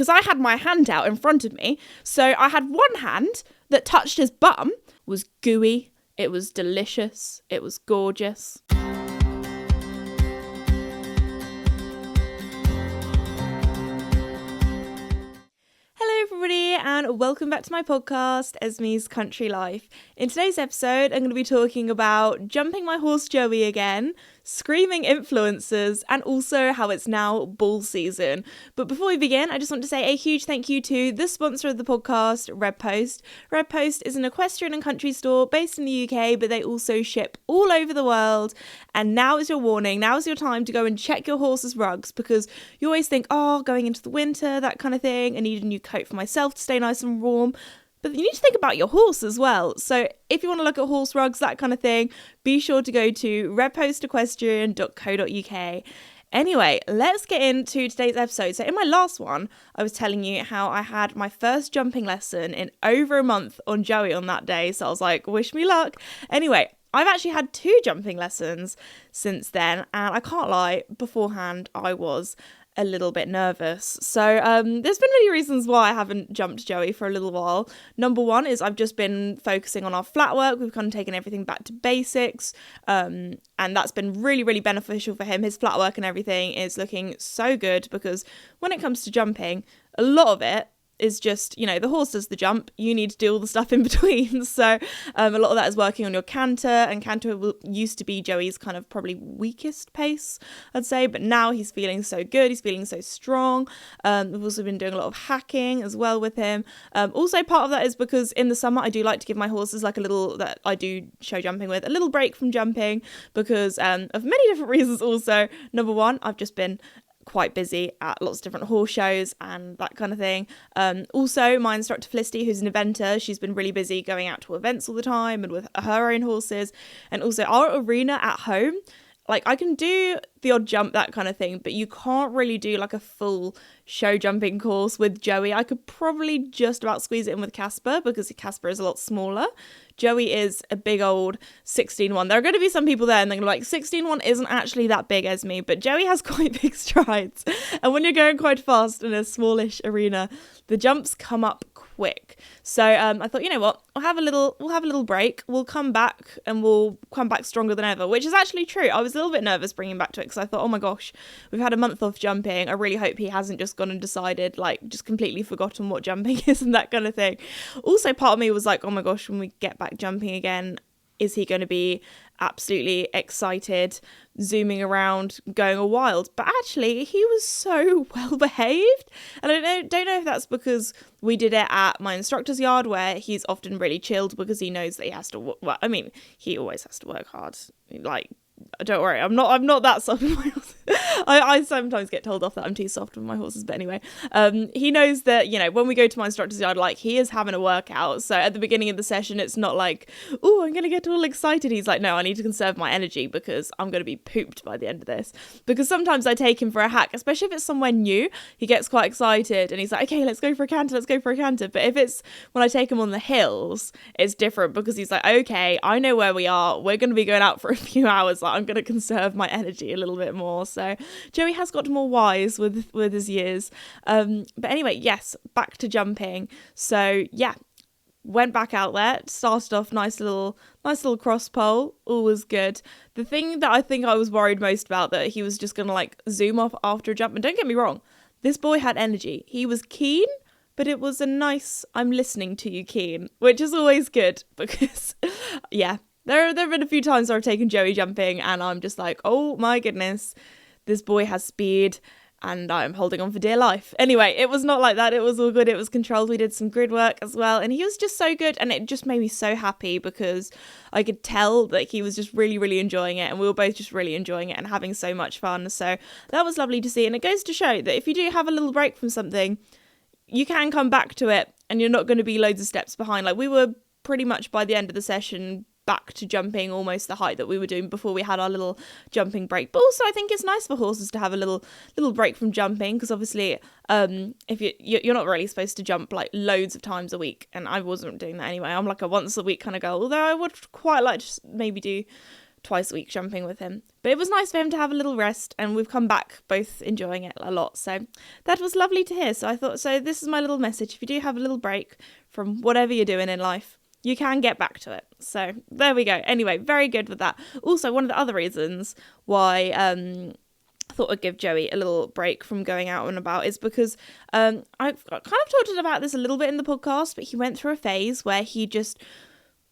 because I had my hand out in front of me. So I had one hand that touched his bum, was gooey, it was delicious, it was gorgeous. Hello everybody and welcome back to my podcast, Esme's Country Life. In today's episode, I'm going to be talking about jumping my horse Joey again, screaming influencers, and also how it's now bull season. But before we begin, I just want to say a huge thank you to the sponsor of the podcast, Red Post. Red Post is an equestrian and country store based in the UK, but they also ship all over the world. And now is your warning, now is your time to go and check your horse's rugs, because you always think, oh, going into the winter, that kind of thing, I need a new coat for myself to stay nice and warm. But you need to think about your horse as well. So if you want to look at horse rugs, that kind of thing, be sure to go to redpostequestrian.co.uk. Anyway, let's get into today's episode. So in my last one, I was telling you how I had my first jumping lesson in over a month on Joey on that day. So I was like, wish me luck. Anyway, I've actually had 2 jumping lessons since then. And I can't lie, beforehand, I was a little bit nervous. So there's been many reasons why I haven't jumped Joey for a little while. Number one is I've just been focusing on our flat work. We've kind of taken everything back to basics, and that's been really, really beneficial for him. His flat work and everything is looking so good, because when it comes to jumping, a lot of it is just, you know, the horse does the jump, you need to do all the stuff in between. So a lot of that is working on your canter, and canter used to be Joey's kind of probably weakest pace, I'd say, but now he's feeling so good, he's feeling so strong. We've also been doing a lot of hacking as well with him. Also part of that is because in the summer I do like to give my horses like a little, that I do show jumping with, a little break from jumping, because of many different reasons. Also, number one, I've just been quite busy at lots of different horse shows and that kind of thing. Also, my instructor Felicity, who's an eventer, she's been really busy going out to events all the time and with her own horses. And also our arena at home, like I can do the odd jump, that kind of thing, but you can't really do like a full show jumping course with Joey. I could probably just about squeeze it in with Casper, because Casper is a lot smaller. Joey is a big old 16-1. There are going to be some people there and they're like, 16-1 isn't actually that big as me, but Joey has quite big strides. And when you're going quite fast in a smallish arena, the jumps come up quick. So I thought, you know what, we'll have a little break. We'll come back and we'll come back stronger than ever, which is actually true. I was a little bit nervous bringing back to it, because I thought, oh my gosh, we've had a month off jumping. I really hope he hasn't just gone and decided, like, just completely forgotten what jumping is and that kind of thing. Also, part of me was like, oh my gosh, when we get back jumping again, is he going to be absolutely excited, zooming around, going all wild? But actually, he was so well behaved. And I don't know if that's because we did it at my instructor's yard, where he's often really chilled because he knows that he has to he always has to work hard. Like, don't worry, I'm not that soft with my horses. I sometimes get told off that I'm too soft with my horses, but anyway, he knows that, you know, when we go to my instructor's yard, like, he is having a workout. So at the beginning of the session, it's not like, oh, I'm gonna get all excited. He's like, no, I need to conserve my energy, because I'm gonna be pooped by the end of this. Because sometimes I take him for a hack, especially if it's somewhere new, he gets quite excited and he's like, okay, let's go for a canter. But if it's when I take him on the hills, it's different, because he's like, okay, I know where we are, we're gonna be going out for a few hours, like, I'm going to conserve my energy a little bit more. So Joey has got more wise with his years. But anyway, yes, back to jumping. So yeah, went back out there, started off nice little cross pole, all was good. The thing that I think I was worried most about, that he was just going to like zoom off after a jump. And don't get me wrong, this boy had energy. He was keen, but it was a nice, I'm listening to you keen, which is always good, because yeah, There have been a few times where I've taken Joey jumping and I'm just like, oh my goodness, this boy has speed and I'm holding on for dear life. Anyway, it was not like that. It was all good. It was controlled. We did some grid work as well, and he was just so good, and it just made me so happy, because I could tell that he was just really, really enjoying it, and we were both just really enjoying it and having so much fun. So that was lovely to see, and it goes to show that if you do have a little break from something, you can come back to it and you're not going to be loads of steps behind. Like, we were pretty much by the end of the session back to jumping almost the height that we were doing before we had our little jumping break. But also, I think it's nice for horses to have a little break from jumping, because obviously if you're not really supposed to jump like loads of times a week, and I wasn't doing that anyway. I'm like a once a week kind of girl, although I would quite like to maybe do twice a week jumping with him. But it was nice for him to have a little rest, and we've come back both enjoying it a lot. So that was lovely to hear. So I thought, so this is my little message. If you do have a little break from whatever you're doing in life, you can get back to it. So there we go. Anyway, very good with that. Also, one of the other reasons why I thought I'd give Joey a little break from going out and about is because I've kind of talked about this a little bit in the podcast, but he went through a phase where he just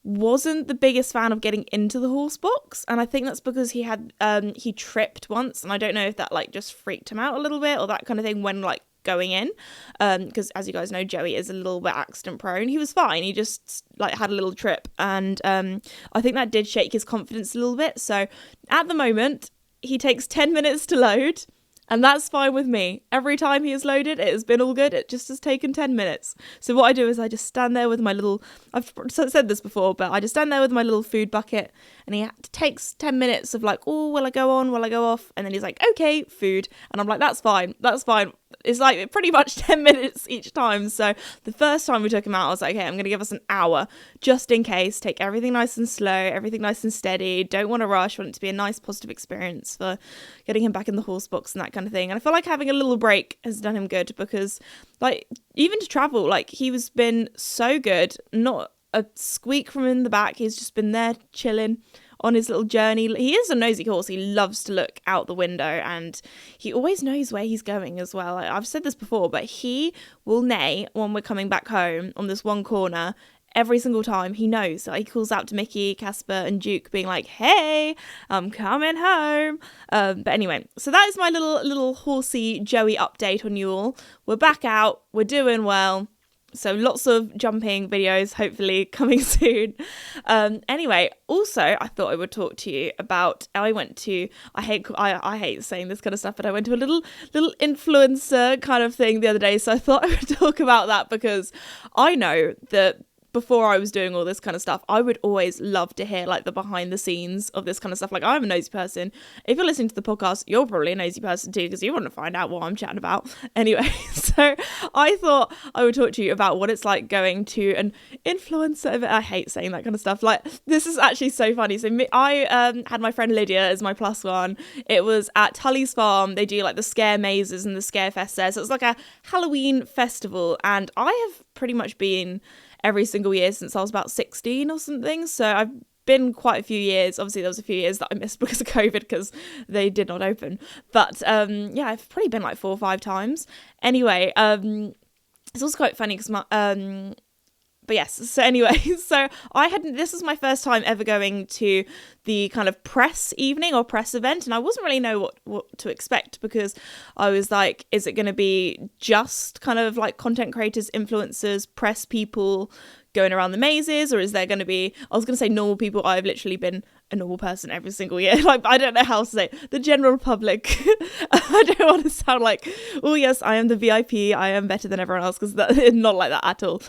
wasn't the biggest fan of getting into the horse box, and I think that's because he tripped once, and I don't know if that like just freaked him out a little bit or that kind of thing when like going in, because as you guys know, Joey is a little bit accident prone. He was fine, he just like had a little trip, and I think that did shake his confidence a little bit. So at the moment he takes 10 minutes to load, and that's fine with me. Every time he has loaded, it has been all good. It just has taken 10 minutes. So what I do is I just stand there with my little, I've said this before, but I just stand there with my little food bucket, and he takes 10 minutes of like, oh, will I go on? Will I go off? And then he's like, okay, food. And I'm like, that's fine. It's like pretty much 10 minutes each time. So the first time we took him out, I was like, okay, I'm going to give us an hour just in case. Take everything nice and slow, everything nice and steady. Don't want to rush. Want it to be a nice positive experience for getting him back in the horse box and that kind of thing. And I feel like having a little break has done him good, because like even to travel, like he's been so good. Not a squeak from in the back. He's just been there chilling on his little journey. He is a nosy horse. He loves to look out the window, and he always knows where he's going as well. I've said this before, but he will neigh when we're coming back home on this one corner. Every single time he knows. He calls out to Mickey, Casper and Duke, being like, hey, I'm coming home. But anyway, so that is my little horsey Joey update on you all. We're back out, we're doing well. So lots of jumping videos hopefully coming soon. Anyway, also I thought I would talk to you about, I hate saying this kind of stuff, but I went to a little influencer kind of thing the other day. So I thought I would talk about that, because I know that before I was doing all this kind of stuff, I would always love to hear like the behind the scenes of this kind of stuff. Like, I'm a nosy person. If you're listening to the podcast, you're probably a nosy person too, because you want to find out what I'm chatting about. Anyway, so I thought I would talk to you about what it's like going to an influencer. I hate saying that kind of stuff. Like, this is actually so funny. So I had my friend Lydia as my plus one. It was at Tully's Farm. They do like the scare mazes and the scare fest there. So it's like a Halloween festival, and I have pretty much been every single year since I was about 16 or something. So I've been quite a few years. Obviously there was a few years that I missed because of COVID, because they did not open. But yeah, I've probably been like 4 or 5 times. Anyway, it's also quite funny because but yes, so anyway, so this is my first time ever going to the kind of press evening or press event, and I wasn't really know what to expect, because I was like, is it going to be just kind of like content creators, influencers, press people going around the mazes, or is there going to be, I was going to say normal people. I've literally been a normal person every single year. Like, I don't know how to say it. The general public. I don't want to sound like, oh yes, I am the VIP, I am better than everyone else, because it's not like that at all.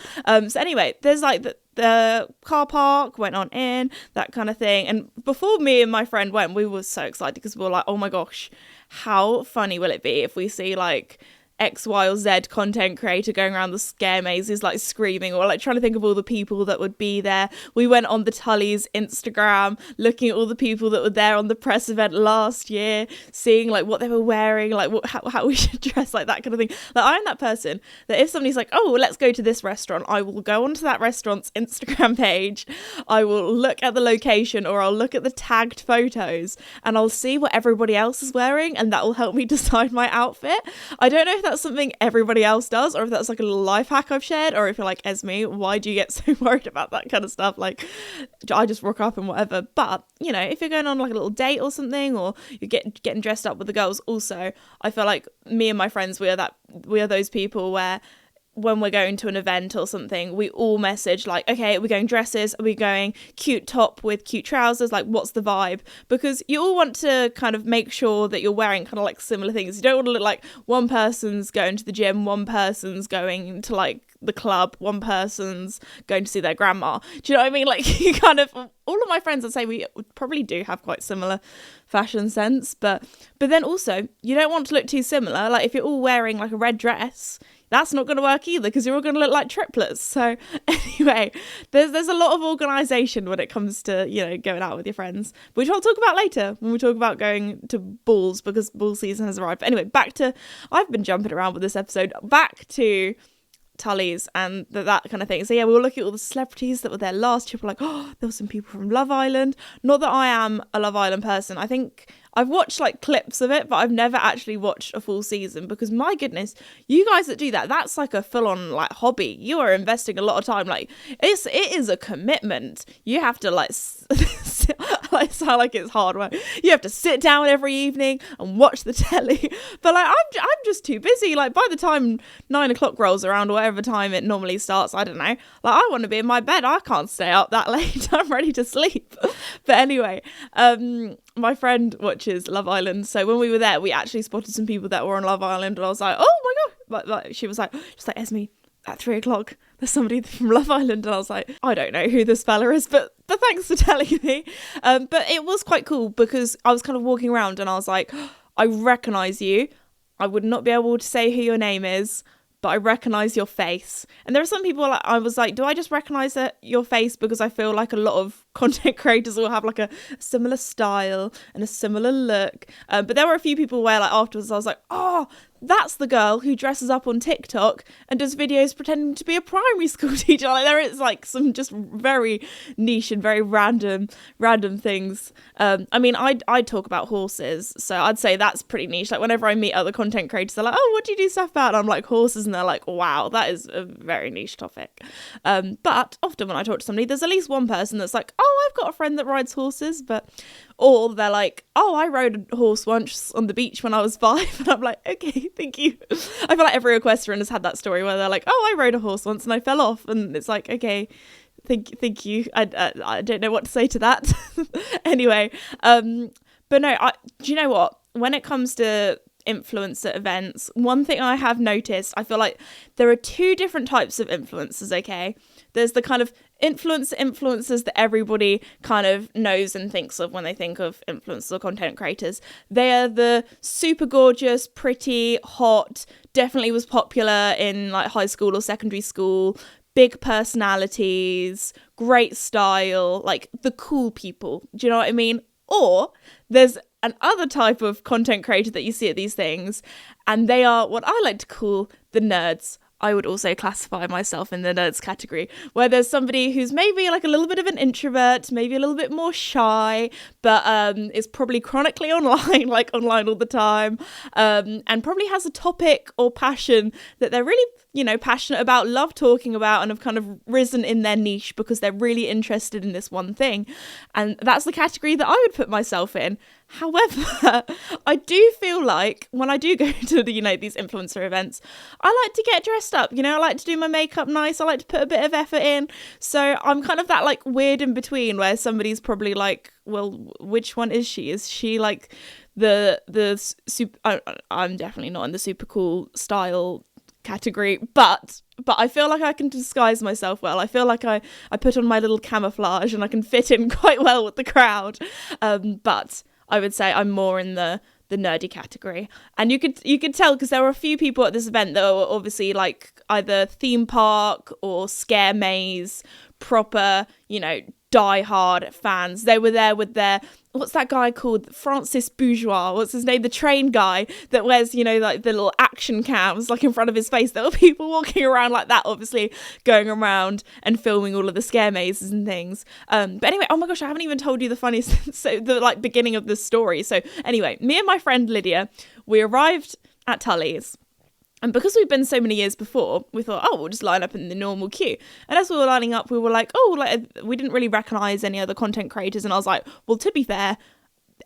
So anyway, there's like the car park went on in, that kind of thing. And before me and my friend went, we were so excited, because we were like, oh my gosh, how funny will it be if we see like X, Y, or Z content creator going around the scare mazes like screaming, or like trying to think of all the people that would be there. We went on the Tully's Instagram looking at all the people that were there on the press event last year, seeing like what they were wearing, like how we should dress, like that kind of thing. Like, I'm that person that if somebody's like, oh, let's go to this restaurant, I will go onto that restaurant's Instagram page, I will look at the location, or I'll look at the tagged photos, and I'll see what everybody else is wearing, and that will help me decide my outfit. I don't know if that's something everybody else does, or if that's like a little life hack I've shared, or if you're like, Esme, why do you get so worried about that kind of stuff? Like, I just rock up and whatever. But, you know, if you're going on like a little date or something, or you're getting dressed up with the girls, also, I feel like me and my friends, we are those people where when we're going to an event or something, we all message like, okay, are we going dresses? Are we going cute top with cute trousers? Like, what's the vibe? Because you all want to kind of make sure that you're wearing kind of like similar things. You don't want to look like one person's going to the gym, one person's going to like the club, one person's going to see their grandma. Do you know what I mean? Like, you kind of, all of my friends would say we probably do have quite similar fashion sense, but then also you don't want to look too similar. Like, if you're all wearing like a red dress, that's not going to work either because you're all going to look like triplets. So anyway, there's a lot of organisation when it comes to, you know, going out with your friends, which I'll talk about later when we talk about going to balls, because ball season has arrived. But anyway, I've been jumping around with this episode, back to Tully's and that kind of thing. So yeah, we were looking at all the celebrities that were there last year. We're like, oh, there were some people from Love Island. Not that I am a Love Island person. I think I've watched like clips of it, but I've never actually watched a full season, because my goodness, you guys that do that, that's like a full-on like hobby. You are investing a lot of time. Like it is a commitment. You have to like like sound like it's hard work. You have to sit down every evening and watch the telly. But like I'm just too busy. Like by the time 9 o'clock rolls around, or whatever time it normally starts, I don't know. Like I want to be in my bed. I can't stay up that late. I'm ready to sleep. But anyway, my friend watches Love Island, so when we were there, we actually spotted some people that were on Love Island, and I was like, oh my god! Like she was like, Esme, at 3 o'clock, there's somebody from Love Island, and I was like, I don't know who this fella is, but thanks for telling me. But it was quite cool, because I was kind of walking around and I was like, I recognise you. I would not be able to say who your name is, but I recognise your face. And there are some people, like, I was like, do I just recognise your face because I feel like a lot of content creators will have like a similar style and a similar look? But there were a few people where like afterwards I was like, oh, that's the girl who dresses up on TikTok and does videos pretending to be a primary school teacher. Like there is like some just very niche and very random things. I mean, I talk about horses, so I'd say that's pretty niche. Like whenever I meet other content creators, they're like, oh, what do you do stuff about? And I'm like, horses, and they're like, wow, that is a very niche topic. But often when I talk to somebody, there's at least one person that's like, oh, I've got a friend that rides horses, or they're like, oh, I rode a horse once on the beach when I was 5. And I'm like, okay, thank you. I feel like every equestrian has had that story where they're like, oh, I rode a horse once and I fell off. And it's like, okay, thank you. I don't know what to say to that. Anyway, but no, do you know what? When it comes to influencer events, one thing I have noticed, I feel like there are 2 different types of influencers, okay? There's the kind of influencers that everybody kind of knows and thinks of when they think of influencers or content creators. They are the super gorgeous, pretty, hot, definitely was popular in like high school or secondary school, big personalities, great style, like the cool people. Do you know what I mean? Or there's another type of content creator that you see at these things, and they are what I like to call the nerds. I would also classify myself in the nerds category, where there's somebody who's maybe like a little bit of an introvert, maybe a little bit more shy, but is probably chronically online, like online all the time, and probably has a topic or passion that they're really, you know, passionate about, love talking about, and have kind of risen in their niche because they're really interested in this one thing. And that's the category that I would put myself in. However, I do feel like when I do go to, you know, these influencer events, I like to get dressed up, you know, I like to do my makeup nice, I like to put a bit of effort in. So I'm kind of that like weird in between where somebody's probably like, well, which one is she? Is she like the super, I'm definitely not in the super cool style category, but I feel like I can disguise myself well. I feel like I put on my little camouflage and I can fit in quite well with the crowd. But I would say I'm more in the nerdy category. And you could tell because there were a few people at this event that were obviously like either theme park or scare maze, proper, you know, die-hard fans. They were there with their, what's that guy called? Francis Bourgeois, what's his name? The train guy that wears, you know, like the little action cams like in front of his face. There were people walking around like that, obviously going around and filming all of the scare mazes and things. But anyway, oh my gosh, I haven't even told you the funniest, so the like beginning of the story. So anyway, me and my friend Lydia, we arrived at Tully's. And because we've been so many years before, we thought, oh, we'll just line up in the normal queue. And as we were lining up, we were like, oh, like we didn't really recognise any other content creators. And I was like, well, to be fair,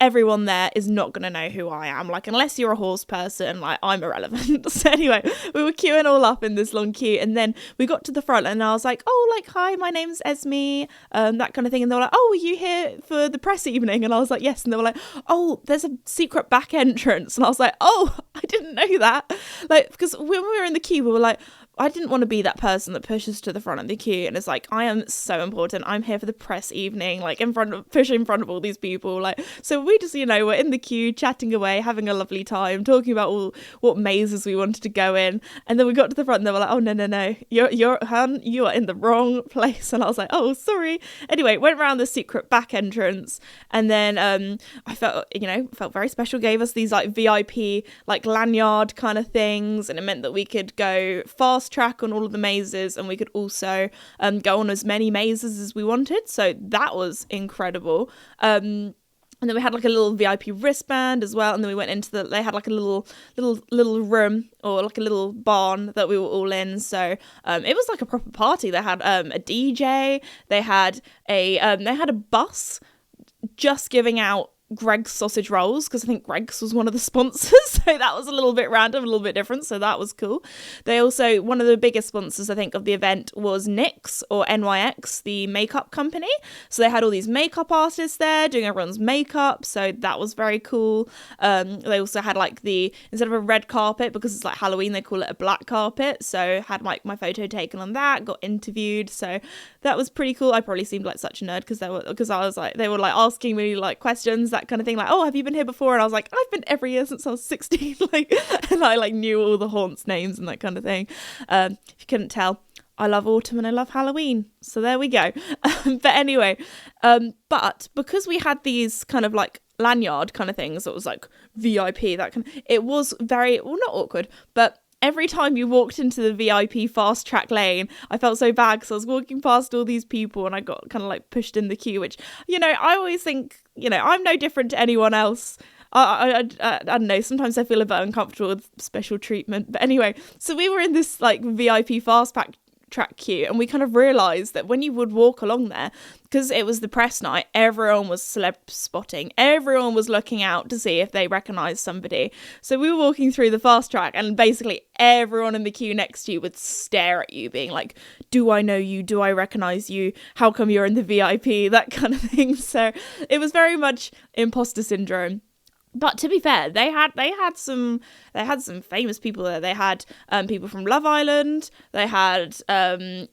everyone there is not going to know who I am. Like, unless you're a horse person, like, I'm irrelevant. So anyway, we were queuing all up in this long queue. And then we got to the front and I was like, oh, like, hi, my name's Esme, that kind of thing. And they were like, oh, are you here for the press evening? And I was like, yes. And they were like, oh, there's a secret back entrance. And I was like, oh, I didn't know that. Like, because when we were in the queue, we were like, I didn't want to be that person that pushes to the front of the queue and it's like, I am so important. I'm here for the press evening, like push in front of all these people. Like, so we just, we're in the queue, chatting away, having a lovely time, talking about all what mazes we wanted to go in. And then we got to the front and they were like, oh, no, you are in the wrong place. And I was like, oh, sorry. Anyway, went around the secret back entrance. And then I felt very special, gave us these like VIP, like lanyard kind of things. And it meant that we could go fast track on all of the mazes, and we could also go on as many mazes as we wanted. So that was incredible. And then we had like a little VIP wristband as well. And then we went into they had like a little room, or like a little barn that we were all in. So it was like a proper party. They had a DJ. They had a bus just giving out Greg's sausage rolls, because I think Greg's was one of the sponsors, so that was a little bit random, a little bit different, so that was cool. They also, one of the biggest sponsors I think of the event was NYX, or NYX, the makeup company, so they had all these makeup artists there doing everyone's makeup, so that was very cool. They also had like instead of a red carpet, because it's like Halloween, they call it a black carpet, so had like my photo taken on that, got interviewed, so that was pretty cool. I probably seemed like such a nerd because I was like, they were like asking me like questions, that kind of thing, like, oh, have you been here before? And I was like, I've been every year since I was 16, like, and I like knew all the haunts names and that kind of thing. If you couldn't tell, I love autumn and I love Halloween, so there we go. But anyway, but because we had these kind of like lanyard kind of things, it was like VIP, it was very, well, not awkward, but every time you walked into the VIP fast track lane, I felt so bad because I was walking past all these people and I got kind of like pushed in the queue, which, I always think, I'm no different to anyone else. I don't know, sometimes I feel a bit uncomfortable with special treatment. But anyway, so we were in this like VIP fast track queue, and we kind of realised that when you would walk along there, because it was the press night, everyone was celeb spotting, everyone was looking out to see if they recognised somebody. So we were walking through the fast track, and basically everyone in the queue next to you would stare at you being like, do I know you, do I recognise you, how come you're in the VIP, that kind of thing. So it was very much imposter syndrome. But to be fair, they had some famous people there. They had people from Love Island. They had I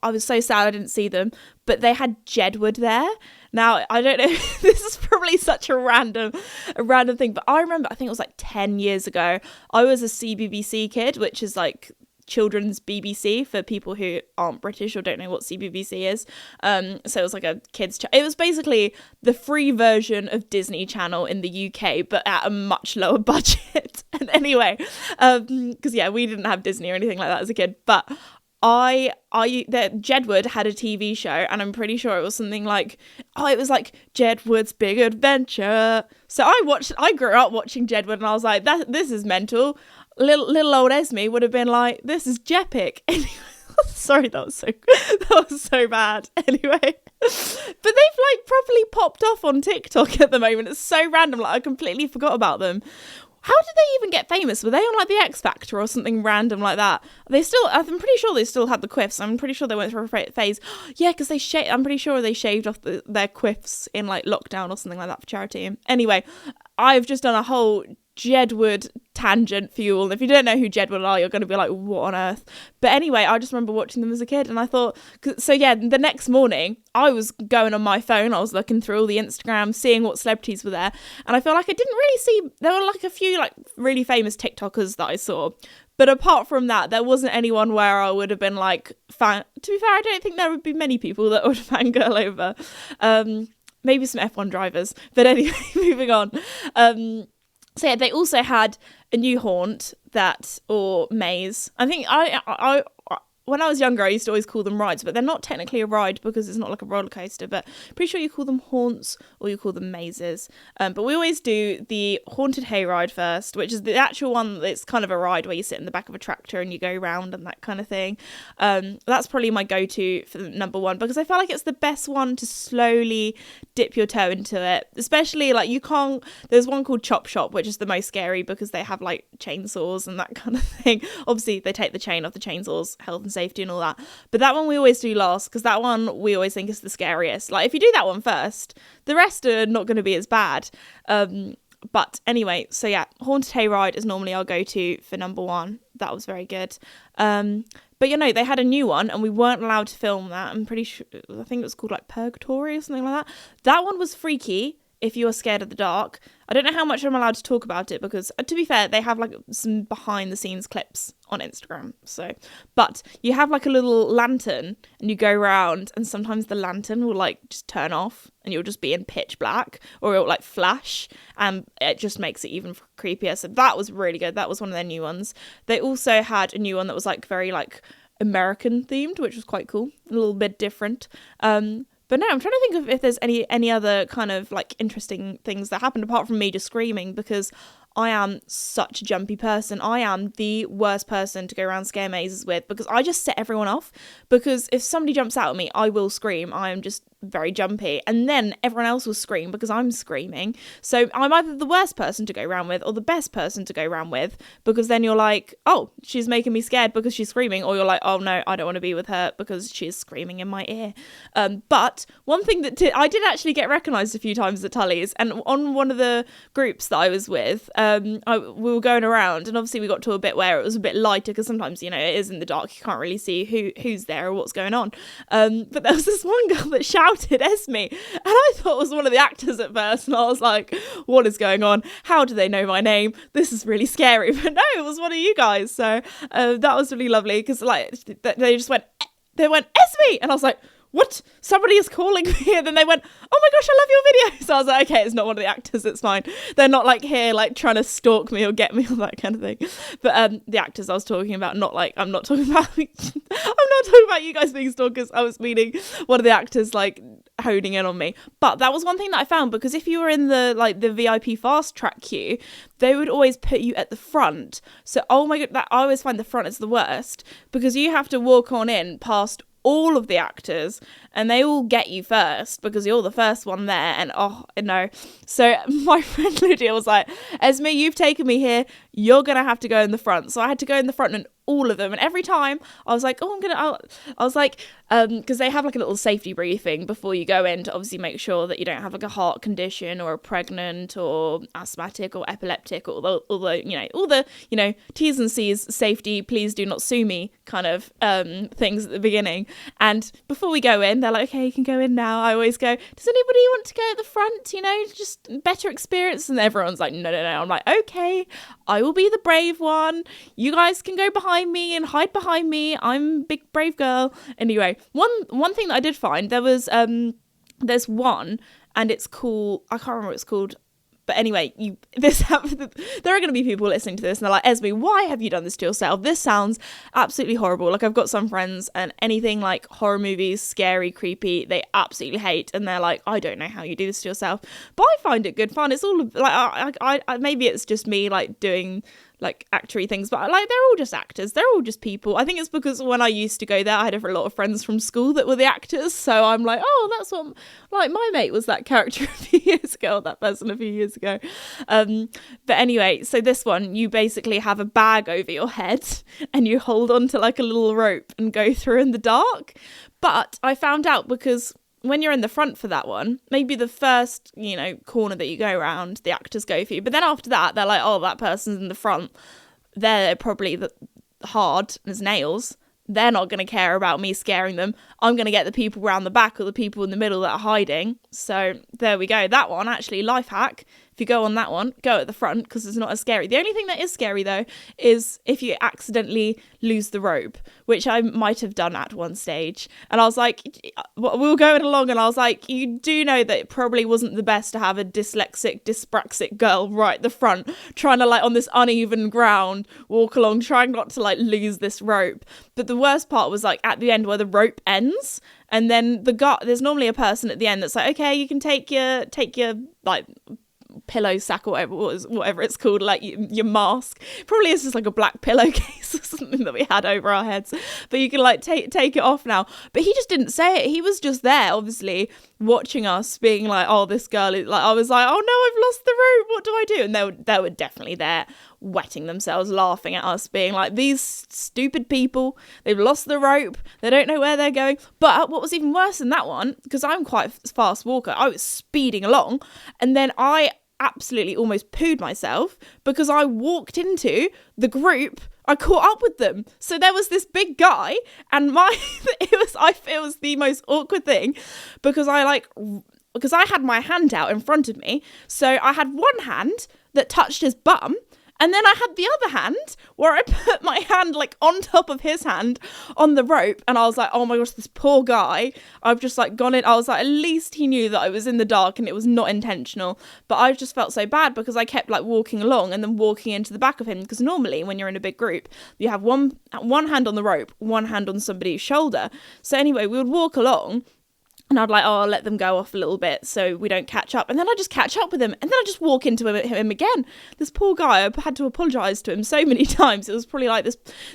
was so sad I didn't see them, but they had Jedward there. Now, I don't know, this is probably such a random thing, but I remember, I think it was like 10 years ago, I was a CBBC kid, which is like children's BBC for people who aren't British or don't know what CBBC is. So it was like a kids it was basically the free version of Disney Channel in the UK, but at a much lower budget. And anyway, because we didn't have Disney or anything like that as a kid, but Jedward had a TV show, and I'm pretty sure it was something like, it was like Jedward's Big Adventure. So I grew up watching Jedward, and I was like, this is mental. Little old Esme would have been like, this is Jepic. Anyway, sorry, that was so bad. Anyway, but they've like properly popped off on TikTok at the moment. It's so random, like I completely forgot about them. How did they even get famous? Were they on like the X Factor or something random like that? I'm pretty sure they still had the quiffs. I'm pretty sure they went through a phase. Yeah, because I'm pretty sure they shaved off their quiffs in like lockdown or something like that for charity. Anyway, I've just done a whole Jedward tangent for you all. If you don't know who Jedward are, you're going to be like, what on earth? But anyway, I just remember watching them as a kid, and I thought, the next morning I was going on my phone, I was looking through all the Instagram, seeing what celebrities were there, and I feel like I didn't really see, there were like a few like really famous TikTokers that I saw, but apart from that, there wasn't anyone where I would have been like, to be fair, I don't think there would be many people that would fangirl over. Maybe some F1 drivers, but anyway, moving on. So yeah, they also had a new haunt or maze. I think I when I was younger, I used to always call them rides, but they're not technically a ride because it's not like a roller coaster, but pretty sure you call them haunts or you call them mazes. But we always do the haunted hayride first, which is the actual one that's kind of a ride where you sit in the back of a tractor and you go around and that kind of thing. That's probably my go-to for number one, because I feel like it's the best one to slowly dip your toe into it. Especially like there's one called Chop Shop, which is the most scary because they have like chainsaws and that kind of thing. Obviously they take the chain off the chainsaws, health and safety and all that, but that one we always do last because that one we always think is the scariest. Like if you do that one first, the rest are not going to be as bad. But anyway, so yeah, haunted hayride is normally our go-to for number one. That was very good. But they had a new one and we weren't allowed to film that. I'm pretty sure, I think it was called like Purgatory or something like that. That one was freaky if you're scared of the dark, I don't know how much I'm allowed to talk about it because, to be fair, they have like some behind the scenes clips on Instagram. So, but you have like a little lantern and you go around, and sometimes the lantern will like just turn off and you'll just be in pitch black, or it'll like flash, and it just makes it even creepier. So that was really good. That was one of their new ones. They also had a new one that was like very like American themed, which was quite cool, a little bit different. But no, I'm trying to think of if there's any other kind of like interesting things that happened apart from me just screaming, because I am such a jumpy person. I am the worst person to go around scare mazes with, because I just set everyone off. Because if somebody jumps out at me, I will scream. I am just very jumpy. And then everyone else will scream because I'm screaming. So I'm either the worst person to go around with or the best person to go around with, because then you're like, oh, she's making me scared because she's screaming. Or you're like, oh no, I don't want to be with her because she's screaming in my ear. But one thing that I did actually get recognised a few times at Tully's, and on one of the groups that I was with, we were going around, and obviously we got to a bit where it was a bit lighter, because sometimes, you know, it is in the dark, you can't really see who's there or what's going on. But there was this one girl that shouted Esme, and I thought it was one of the actors at first, and I was like, what is going on? How do they know my name? This is really scary. But no, it was one of you guys. So that was really lovely, because like they just went Esme, and I was like, what? Somebody is calling me. And then they went, oh my gosh, I love your video. So I was like, okay, it's not one of the actors, it's fine. They're not like here like trying to stalk me or get me or that kind of thing. But the actors I was talking about, not like, I'm not talking about you guys being stalkers. I was meaning one of the actors like honing in on me. But that was one thing that I found, because if you were in the VIP fast track queue, they would always put you at the front. So oh my god, I always find the front is the worst, because you have to walk on in past all of the actors, and they all get you first because you're the first one there. And oh no, so my friend Lydia was like, Esme, you've taken me here, you're gonna have to go in the front. So I had to go in the front and all of them, and every time I was like, I was like, because they have like a little safety briefing before you go in to obviously make sure that you don't have like a heart condition or a pregnant or asthmatic or epileptic, or all the T's and C's, safety, please do not sue me kind of things at the beginning. And before we go in, they're like, okay, you can go in now. I always go, does anybody want to go at the front, just better experience? And everyone's like, no. I'm like, okay, I will be the brave one, you guys can go behind me and hide behind me, I'm big brave girl. Anyway, one thing that I did find, there was there's one, and it's called, I can't remember what it's called, but anyway, there are going to be people listening to this and they're like, Esme, why have you done this to yourself? This sounds absolutely horrible. Like, I've got some friends, and anything like horror movies, scary, creepy, they absolutely hate, and they're like, I don't know how you do this to yourself. But I find it good fun. It's all like, I maybe it's just me like doing like actory things, but like they're all just actors, they're all just people. I think it's because when I used to go there, I had a lot of friends from school that were the actors, so I'm like, oh, that's what, like, my mate was that character a few years ago, that person a few years ago. But anyway, so this one, you basically have a bag over your head and you hold on to like a little rope and go through in the dark. But I found out, because when you're in the front for that one, maybe the first, corner that you go around, the actors go for you. But then after that, they're like, oh, that person's in the front, they're probably hard as nails. They're not going to care about me scaring them. I'm going to get the people around the back or the people in the middle that are hiding. So there we go. That one, actually, life hack. If you go on that one, go at the front, because it's not as scary. The only thing that is scary, though, is if you accidentally lose the rope, which I might have done at one stage. And I was like, we were going along, and I was like, you do know that it probably wasn't the best to have a dyspraxic girl right at the front, trying to, like, on this uneven ground, walk along, trying not to, like, lose this rope. But the worst part was, like, at the end where the rope ends, and then there's normally a person at the end that's like, okay, you can take your like, pillow sack or whatever it's called, like your mask. Probably is just like a black pillowcase or something that we had over our heads, but you can like take it off now. But he just didn't say it. He was just there, obviously watching us, being like, oh, this girl is like, I was like, oh no, I've lost the rope, what do I do? And they were definitely there wetting themselves, laughing at us, being like, these stupid people, they've lost the rope, they don't know where they're going. But what was even worse than that one, because I'm quite a fast walker, I was speeding along, and then I absolutely almost pooed myself because I walked into the group, I caught up with them. So there was this big guy, and it was the most awkward thing, because I like because I had my hand out in front of me. So I had one hand that touched his bum. And then I had the other hand where I put my hand like on top of his hand on the rope. And I was like, oh my gosh, this poor guy. I've just like gone in. I was like, at least he knew that I was in the dark and it was not intentional. But I just felt so bad because I kept like walking along and then walking into the back of him. Because normally when you're in a big group, you have one hand on the rope, one hand on somebody's shoulder. So anyway, we would walk along. And I'd like, I'll let them go off a little bit so we don't catch up. And then I just catch up with him. And then I just walk into him again. This poor guy, I had to apologise to him so many times. It was probably like,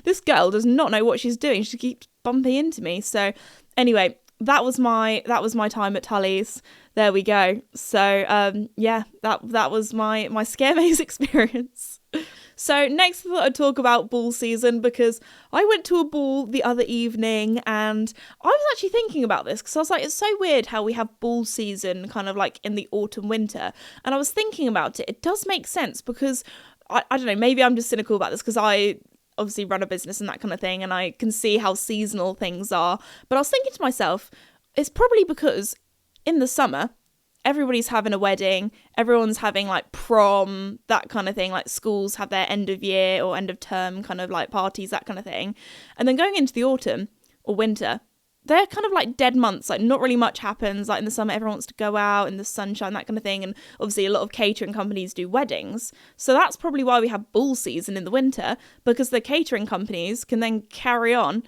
this girl does not know what she's doing. She keeps bumping into me. So anyway, that was my time at Tully's. There we go. So yeah, that was my scare maze experience. So next I thought I'd talk about ball season because I went to a ball the other evening and I was actually thinking about this because I was like, it's so weird how we have ball season kind of like in the autumn winter. And I was thinking about it. It does make sense because I don't know, maybe I'm just cynical about this because I obviously run a business and that kind of thing and I can see how seasonal things are. But I was thinking to myself, it's probably because in the summer, everybody's having a wedding, everyone's having like prom, that kind of thing, like schools have their end of year or end of term kind of like parties, that kind of thing. And then going into the autumn or winter, they're kind of like dead months, like not really much happens. Like in the summer, everyone wants to go out in the sunshine, that kind of thing. And obviously a lot of catering companies do weddings. So that's probably why we have ball season in the winter, because the catering companies can then carry on,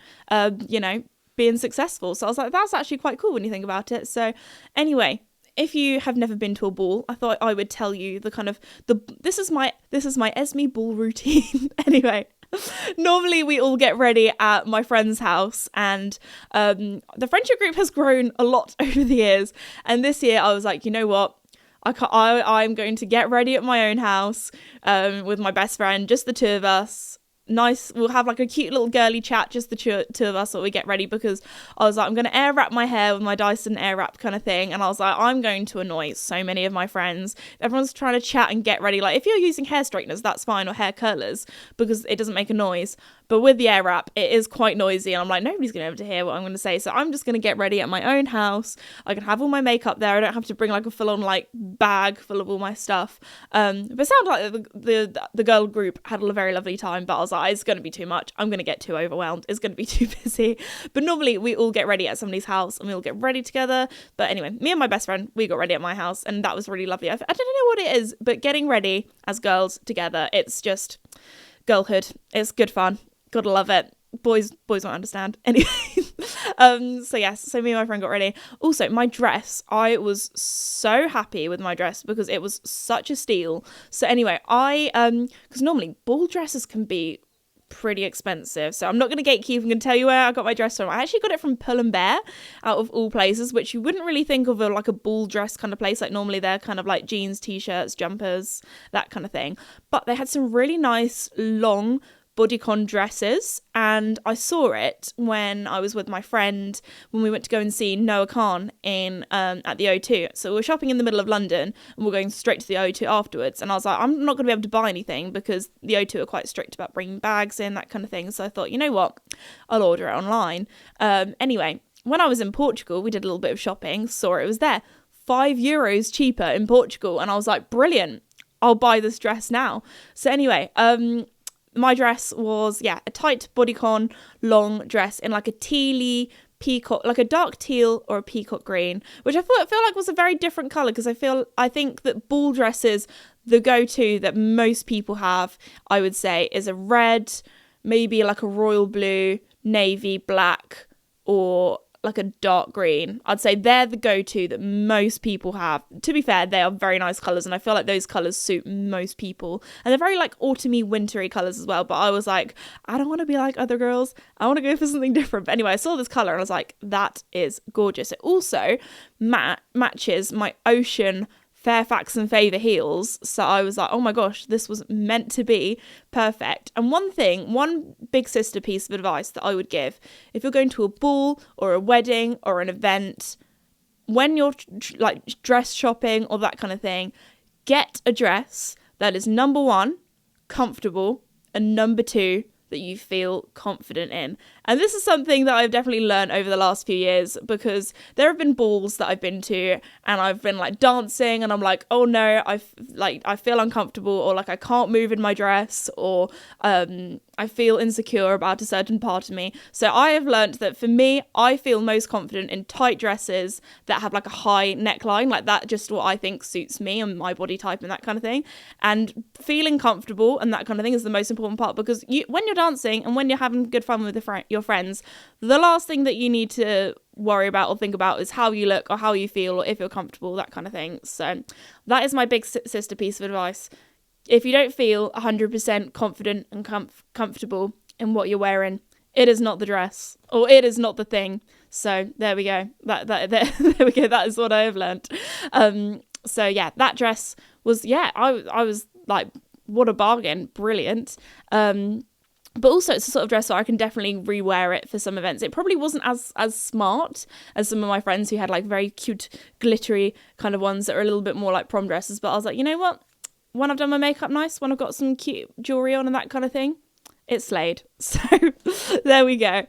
being successful. So I was like, that's actually quite cool when you think about it. So anyway, if you have never been to a ball, I thought I would tell you this is my Esme ball routine. Anyway, normally we all get ready at my friend's house and the friendship group has grown a lot over the years. And this year I was like, you know what? I'm going to get ready at my own house with my best friend, just the two of us. Nice, we'll have like a cute little girly chat, just the two of us while we get ready, because I was like, I'm going to air wrap my hair with my Dyson air wrap kind of thing, and I was like, I'm going to annoy so many of my friends. Everyone's trying to chat and get ready, like if you're using hair straighteners, that's fine, or hair curlers, because it doesn't make a noise, but with the air wrap, it is quite noisy, and I'm like, nobody's going to be able to hear what I'm going to say, so I'm just going to get ready at my own house. I can have all my makeup there, I don't have to bring like a full-on like bag full of all my stuff, but it sounded like the girl group had a very lovely time, but I was like, it's going to be too much, I'm going to get too overwhelmed, it's going to be too busy. But normally we all get ready at somebody's house and we all get ready together. But anyway, me and my best friend, we got ready at my house and that was really lovely. I don't know what it is, but getting ready as girls together, it's just girlhood. It's good fun, gotta love it. Boys won't understand. Anyway, so yes, so me and my friend got ready. Also, my dress, I was so happy with my dress because it was such a steal. So anyway, because normally ball dresses can be pretty expensive, so I'm not going to gatekeep. I'm going to tell you where I got my dress from. I actually got it from Pull and Bear, out of all places, which you wouldn't really think of like a ball dress kind of place. Like normally they're kind of like jeans, t-shirts, jumpers, that kind of thing. But they had some really nice long bodycon dresses, and I saw it when I was with my friend when we went to go and see Noah Khan in at the O2. So we're shopping in the middle of London and we're going straight to the O2 afterwards, and I was like, I'm not going to be able to buy anything because the O2 are quite strict about bringing bags in, that kind of thing. So I thought, you know what, I'll order it online. Anyway, when I was in Portugal, we did a little bit of shopping, saw it was there, €5 cheaper in Portugal, and I was like, brilliant, I'll buy this dress now. So anyway, my dress was, a tight bodycon long dress in like a tealy peacock, like a dark teal or a peacock green, which I feel like was a very different colour, because I think that ball dresses, the go-to that most people have, I would say, is a red, maybe like a royal blue, navy, black, or like a dark green. I'd say they're the go-to that most people have. To be fair, they are very nice colours, and I feel like those colours suit most people. And they're very like autumny, wintry colours as well. But I was like, I don't want to be like other girls. I want to go for something different. But anyway, I saw this colour and I was like, that is gorgeous. It also matches my ocean Fairfax and Favour heels, so I was like, oh my gosh, this was meant to be perfect. And one big sister piece of advice that I would give, if you're going to a ball or a wedding or an event, when you're like dress shopping or that kind of thing, get a dress that is, number one, comfortable, and number two, that you feel confident in. And this is something that I've definitely learned over the last few years, because there have been balls that I've been to and I've been like dancing and I'm like, oh no, I feel uncomfortable, or like I can't move in my dress, or I feel insecure about a certain part of me. So I have learned that for me, I feel most confident in tight dresses that have like a high neckline, like that, just what I think suits me and my body type and that kind of thing. And feeling comfortable and that kind of thing is the most important part, because when you're dancing and when you're having good fun with your friends, the last thing that you need to worry about or think about is how you look or how you feel or if you're comfortable, that kind of thing. So that is my big sister piece of advice. If you don't feel 100% confident and comfortable in what you're wearing, it is not the dress, or it is not the thing. So there we go. There we go. That is what I have learned. So yeah, that dress was, I was like, what a bargain. Brilliant. But also it's a sort of dress where I can definitely rewear it for some events. It probably wasn't as smart as some of my friends who had like very cute, glittery kind of ones that are a little bit more like prom dresses. But I was like, you know what? When I've done my makeup nice, when I've got some cute jewellery on and that kind of thing, it's slayed. So there we go.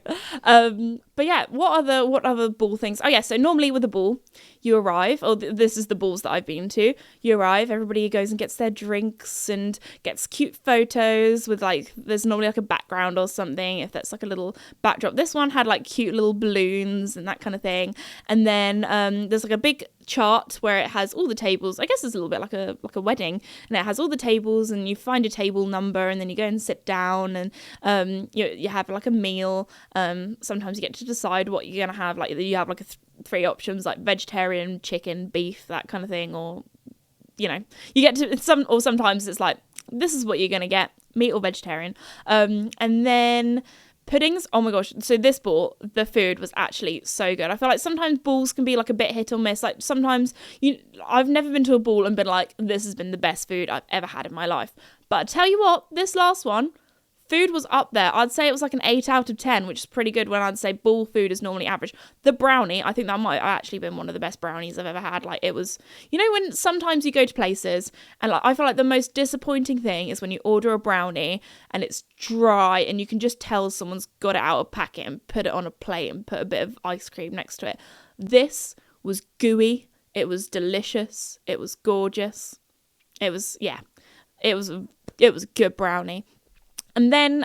But yeah, what other ball things? Oh yeah, so normally with a ball, you arrive, or this is the balls that I've been to. You arrive, everybody goes and gets their drinks and gets cute photos with like, there's normally like a background or something, if that's like a little backdrop. This one had like cute little balloons and that kind of thing. And then there's like a big chart where it has all the tables. I guess it's a little bit like a wedding, and it has all the tables, and you find your table number, and then you go and sit down, and you have like a meal. Sometimes you get to decide what you're gonna have. Like you have like three options, like vegetarian, chicken, beef, that kind of thing, or you get to sometimes it's like, this is what you're gonna get, meat or vegetarian. And then puddings, oh my gosh. So this ball, the food was actually so good. I feel like sometimes balls can be like a bit hit or miss. Like sometimes I've never been to a ball and been like, this has been the best food I've ever had in my life. But I tell you what, this last one, food was up there. I'd say it was like an 8 out of 10, which is pretty good when I'd say ball food is normally average. The brownie, I think that might have actually been one of the best brownies I've ever had. Like it was, when sometimes you go to places and like, I feel like the most disappointing thing is when you order a brownie and it's dry and you can just tell someone's got it out of a packet and put it on a plate and put a bit of ice cream next to it. This was gooey. It was delicious. It was gorgeous. It was a good brownie. And then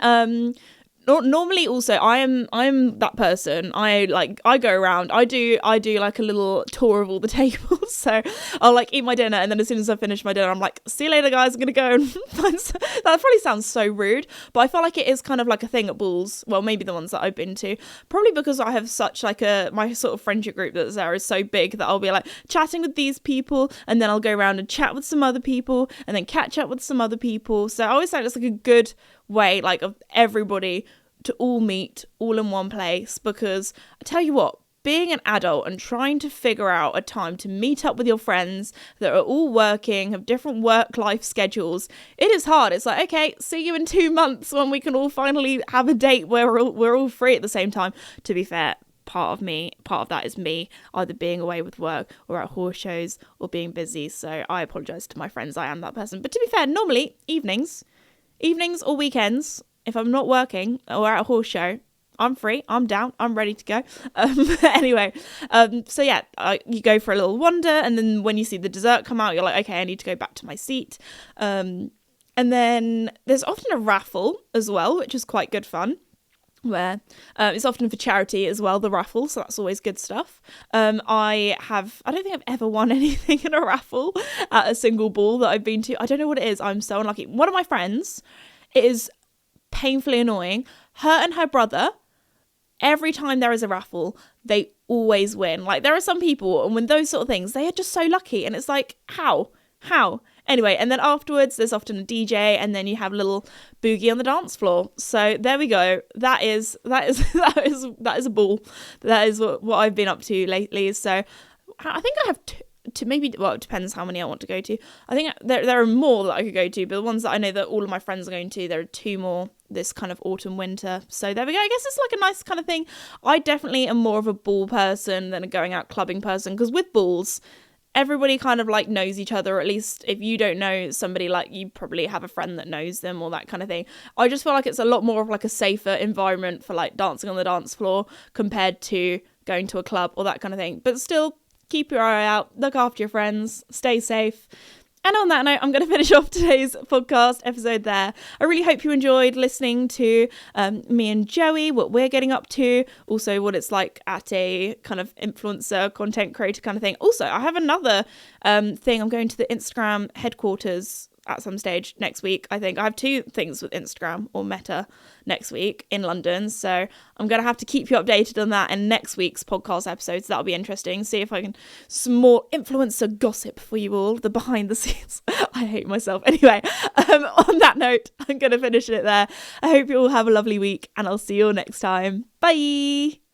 normally also I'm that person. I go around. I do like a little tour of all the tables. So I'll like eat my dinner, and then as soon as I finish my dinner, I'm like, see you later, guys. I'm gonna go and find some. That probably sounds so rude, but I feel like it is kind of like a thing at balls. Well, maybe the ones that I've been to, probably because I have such like my sort of friendship group that's there is so big that I'll be like chatting with these people, and then I'll go around and chat with some other people, and then catch up with some other people. So I always think it's like a good way, like, of everybody to all meet all in one place, because I tell you what, being an adult and trying to figure out a time to meet up with your friends that are all working, have different work-life schedules, it is hard. It's like, okay, see you in 2 months when we can all finally have a date where we're all free at the same time. To be fair, part of that is me either being away with work or at horse shows or being busy, so I apologise to my friends, I am that person. But to be fair, normally evenings or weekends, if I'm not working or at a horse show, I'm free, I'm down, I'm ready to go. Anyway, so yeah, you go for a little wander, and then when you see the dessert come out, you're like, okay, I need to go back to my seat. And then there's often a raffle as well, which is quite good fun, where it's often for charity as well, the raffle, so that's always good stuff. I don't think I've ever won anything in a raffle at a single ball that I've been to. I don't know what it is, I'm so unlucky. One of my friends, it is painfully annoying, her and her brother, every time there is a raffle, they always win. Like, there are some people, and when those sort of things, they are just so lucky, and it's like, how? Anyway, and then afterwards, there's often a DJ, and then you have a little boogie on the dance floor. So there we go. That is a ball. That is what I've been up to lately. So I think I have maybe, well, it depends how many I want to go to. I think there are more that I could go to, but the ones that I know that all of my friends are going to, there are 2 more this kind of autumn winter. So there we go. I guess it's like a nice kind of thing. I definitely am more of a ball person than a going out clubbing person, because with balls, everybody kind of like knows each other, or at least if you don't know somebody, like you probably have a friend that knows them or that kind of thing. I just feel like it's a lot more of like a safer environment for like dancing on the dance floor compared to going to a club or that kind of thing. But still, keep your eye out, look after your friends, stay safe. And on that note, I'm going to finish off today's podcast episode there. I really hope you enjoyed listening to me and Joey, what we're getting up to, also what it's like at a kind of influencer, content creator kind of thing. Also, I have another thing. I'm going to the Instagram headquarters at some stage next week. I think I have 2 things with Instagram or Meta next week in London, so I'm gonna have to keep you updated on that in next week's podcast episode, so that'll be interesting. See if I can some more influencer gossip for you all, the behind the scenes. I hate myself. Anyway, on that note, I'm gonna finish it there. I hope you all have a lovely week, and I'll see you all next time. Bye.